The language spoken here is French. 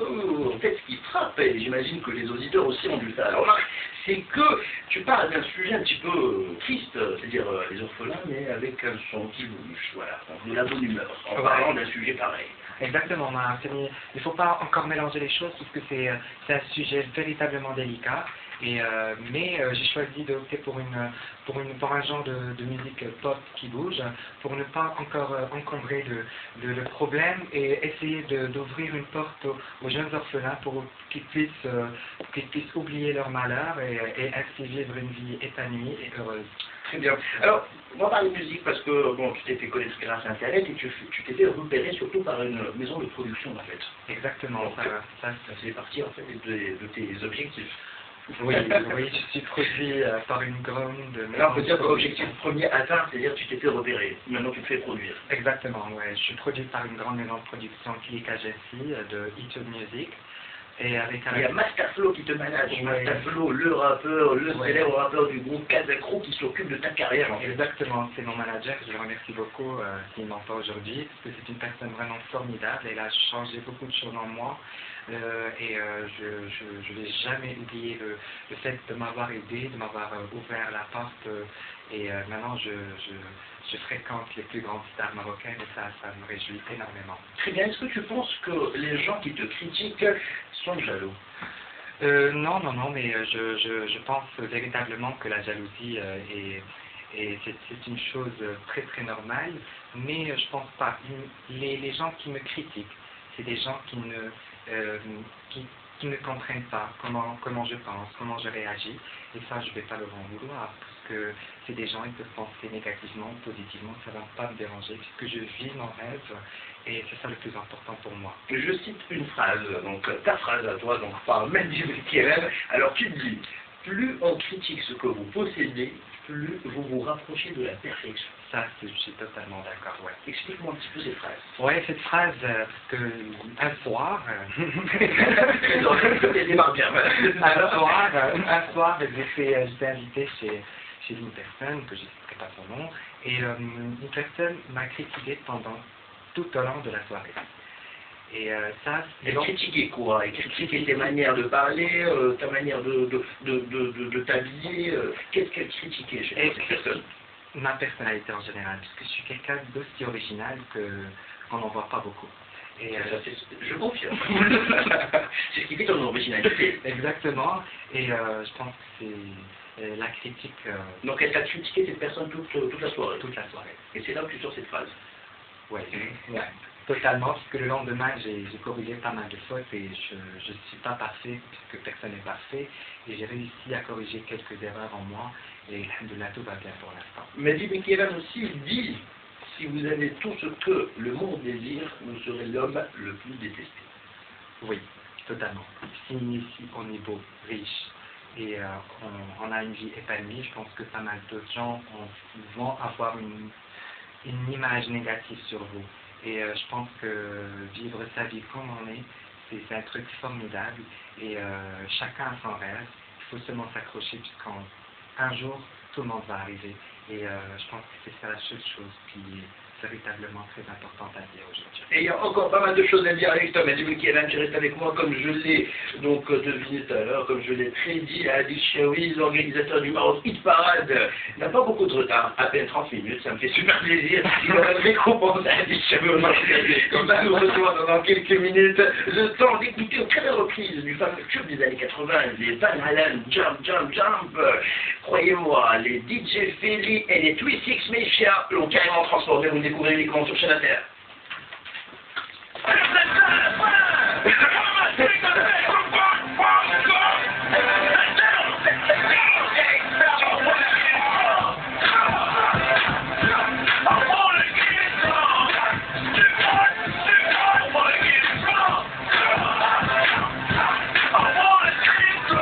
en fait, ce qui frappe, et j'imagine que les auditeurs aussi ont dû faire la remarque, c'est que tu parles d'un sujet un petit peu triste, c'est-à-dire les orphelins, mais avec un son qui bouge, voilà, de la bonne humeur, en parlant d'un sujet pareil. Exactement, il ne faut pas encore mélanger les choses parce que c'est un sujet véritablement délicat. Mais j'ai choisi d'opter pour un genre de musique pop qui bouge, pour ne pas encore encombrer le problème et essayer d'ouvrir une porte aux jeunes orphelins pour qu'ils puissent oublier leur malheur et ainsi vivre une vie épanouie et heureuse. Très bien. Alors, on va parler de musique parce que bon, tu t'es fait connaître grâce à Internet et tu t'es fait repérer surtout par une maison de production en fait. Exactement. Donc, ça fait partie en fait de tes objectifs. Oui, je suis produit par une grande maison. Alors, on peut dire que l'objectif premier atteint, c'est-à-dire que tu t'es fait repérer. Maintenant, tu te fais produire. Exactement, ouais. Je suis produit par une grande maison de production Click Agency de YouTube Music. Et avec il y a Masterflow qui te manage, ouais. Masterflow, le rappeur, le célèbre rappeur du groupe Kazakro qui s'occupe de ta carrière. En fait. Exactement, c'est mon manager, je le remercie beaucoup s'il m'entend aujourd'hui, parce que c'est une personne vraiment formidable, elle a changé beaucoup de choses en moi, je ne vais jamais oublier le fait de m'avoir aidé, de m'avoir ouvert la porte, maintenant je fréquente les plus grandes stars marocaines et ça me réjouit énormément. Très bien, est-ce que tu penses que les gens qui te critiquent sont jaloux? Non, mais je pense véritablement que la jalousie c'est une chose très très normale, mais je pense pas. Les gens qui me critiquent, c'est des gens qui ne comprennent pas comment je pense, comment je réagis, et ça je ne vais pas leur en vouloir, parce que c'est des gens, ils peuvent penser négativement, positivement, ça ne va pas me déranger, puisque je vis mon rêve, et c'est ça le plus important pour moi. Je cite une phrase, donc ta phrase à toi, donc par Mendy Kérem. Alors tu dis, plus on critique ce que vous possédez, plus vous vous rapprochez de la perfection. Ça, je suis totalement d'accord, ouais. Explique-moi un petit peu cette phrase. Ouais, cette phrase, parce que un soir, j'étais invité chez une personne, que je ne citerai pas son nom, et une personne m'a critiqué pendant tout au long de la soirée. Et ça, elle critiquait quoi? Elle critiquait tes manières de parler, ta manière de t'habiller. Qu'est-ce qu'elle critiquait chez cette personne? Ma personnalité en général, parce que je suis quelqu'un d'aussi original qu'on n'en voit pas beaucoup. Et je confirme. C'est ce qui fait ton originalité. Exactement. Et je pense que c'est la critique. Donc elle t'a critiqué cette personne toute la soirée. Toute la soirée. Et c'est là que tu sors cette phrase. Oui. Ouais. Totalement, puisque le lendemain, j'ai corrigé pas mal de fautes et je ne suis pas parfait, puisque personne n'est parfait, et j'ai réussi à corriger quelques erreurs en moi, et alhamdoulilah, tout va bien pour l'instant. Mais Mendy Kérem aussi dit, si vous avez tout ce que le monde désire, vous serez l'homme le plus détesté. Oui, totalement. Si on est beau, riche, et on a une vie épanouie, je pense que pas mal d'autres gens vont avoir une image négative sur vous. Et je pense que vivre sa vie comme on est, c'est un truc formidable. Et chacun a son rêve. Il faut seulement s'accrocher puisqu'un jour, tout le monde va arriver. Et je pense que c'est ça la seule chose qui est véritablement très importante à dire aujourd'hui. Et il y a encore pas mal de choses à dire avec toi, Mendy Kérem, tu restes avec moi comme je l'ai donc deviné tout à l'heure, comme je l'ai prédit à Adil Chaoui, l'organisateur du Maroc Hit Parade. Il n'a pas beaucoup de retard, à peine 30 minutes, ça me fait super plaisir. Il va récompenser à Adil Chaoui, il va nous rejoindre dans quelques minutes. Le temps d'écouter une très belle reprise du fameux tube des années 80, les Van Halen, Jump, Jump, Jump. Croyez-moi, les DJ Feli et les Twisix Mafia l'ont carrément transformé, vous le découvrez uniquement sur Chaîne Inter.